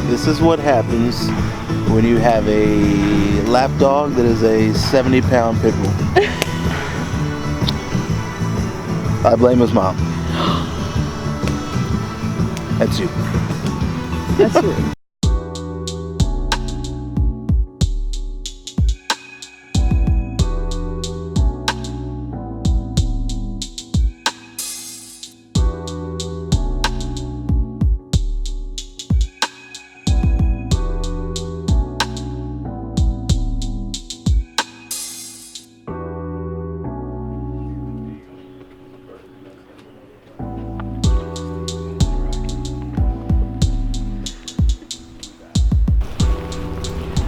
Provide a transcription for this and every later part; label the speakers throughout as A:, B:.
A: This is what happens when you have a lap dog that is a 70-pound pit bull. I blame his mom. That's you.
B: That's you.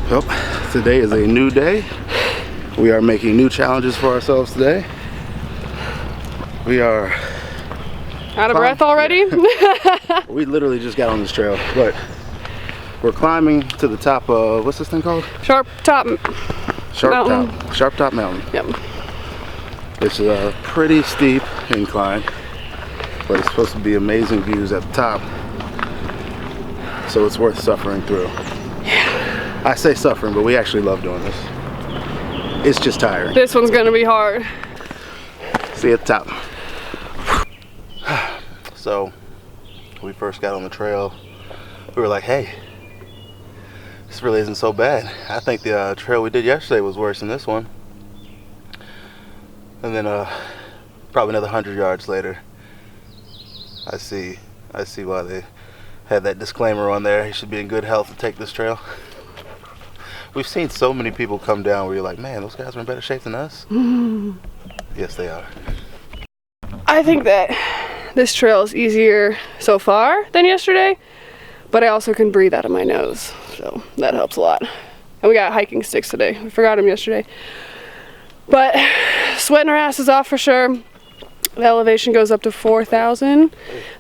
A: Well, today is a new day. We are making new challenges for ourselves today. We are
B: out of breath already?
A: We literally just got on this trail, but we're climbing to the top of, what's this thing called?
B: Sharp Top Mountain.
A: Sharp Top Mountain.
B: Yep.
A: It's a pretty steep incline, but it's supposed to be amazing views at the top. So it's worth suffering through. Yeah. I say suffering, but we actually love doing this. It's just tiring.
B: This one's gonna be hard.
A: See you at the top. So, we first got on the trail, we were like, hey, this really isn't so bad. I think the trail we did yesterday was worse than this one. And then probably another 100 yards later, I see why they had that disclaimer on there. You should be in good health to take this trail. We've seen so many people come down where you're like, man, those guys are in better shape than us. Yes, they are.
B: I think that this trail is easier so far than yesterday, but I also can breathe out of my nose, so that helps a lot. And we got hiking sticks today. We forgot them yesterday. But sweating our asses off for sure. The elevation goes up to 4,000,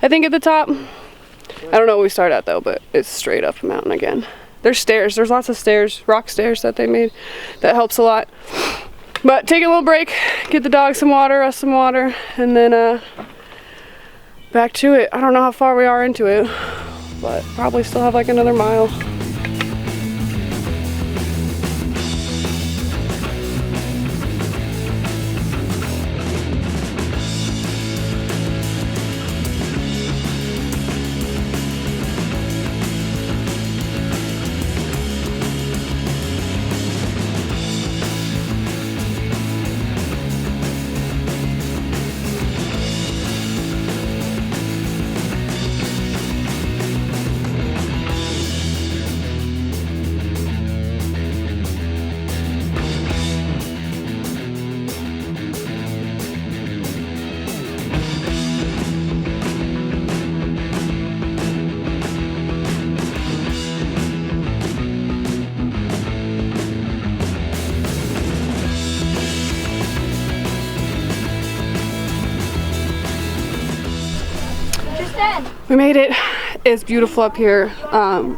B: I think, at the top. I don't know what we start at though, but it's straight up a mountain again. There's stairs, there's lots of stairs, rock stairs that they made. That helps a lot. But take a little break, get the dog some water, us some water, and then back to it. I don't know how far we are into it, but probably still have like another mile. We made it. It's beautiful up here.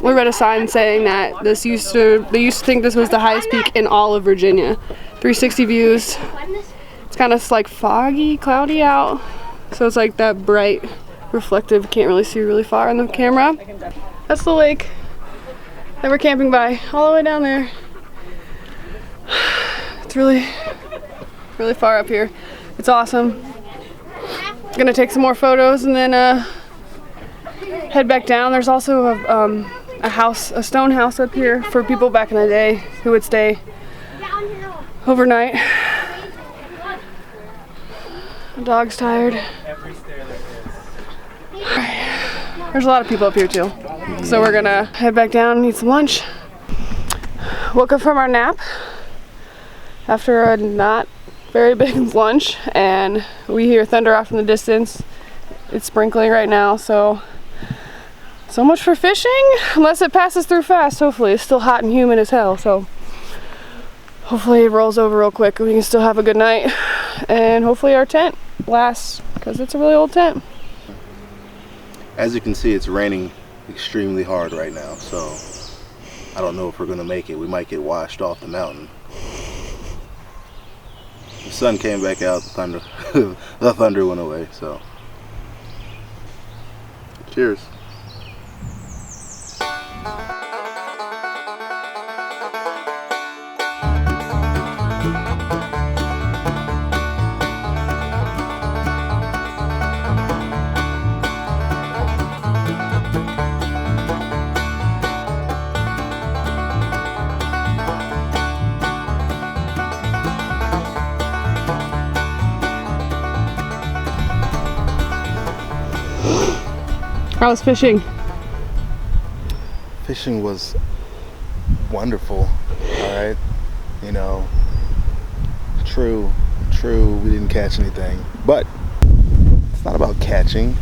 B: We read a sign saying that they used to think this was the highest peak in all of Virginia. 360 views. It's kind of like foggy, cloudy out, so it's like that bright, reflective. Can't really see really far on the camera. That's the lake that we're camping by, all the way down there. It's really, really far up here. It's awesome. Gonna take some more photos and then head back down. There's also a stone house up here for people back in the day who would stay overnight. The dog's tired. There's a lot of people up here too. So we're gonna head back down and eat some lunch. Woke up from our nap after a not very big lunch, and we hear thunder off in the distance. It's sprinkling right now, so much for fishing, unless it passes through fast. Hopefully it's still hot and humid as hell, so hopefully it rolls over real quick and we can still have a good night, and hopefully our tent lasts, because it's a really old tent.
A: As you can see, it's raining extremely hard right now, so I don't know if we're gonna make it. We might get washed off the mountain. The sun came back out, the thunder went away, so cheers.
B: I was fishing.
A: Fishing was wonderful. All right, you know, true, we didn't catch anything, but it's not about catching.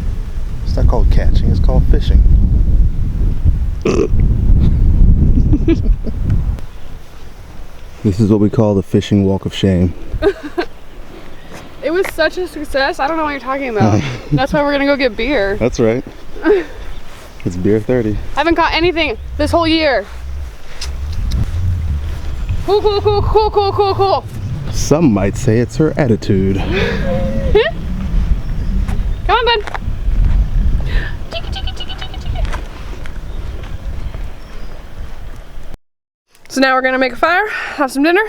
A: It's not called catching, it's called fishing. This is what we call the fishing walk of shame.
B: It was such a success. I don't know what you're talking about. That's why we're gonna go get beer.
A: That's right. It's beer 30.
B: I haven't caught anything this whole year. Cool, cool, cool, cool, cool, cool, cool.
A: Some might say it's her attitude.
B: Come on, bud. So now we're gonna make a fire, have some dinner,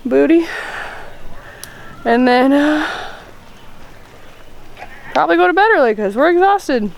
B: booty, and then probably go to bed early because we're exhausted.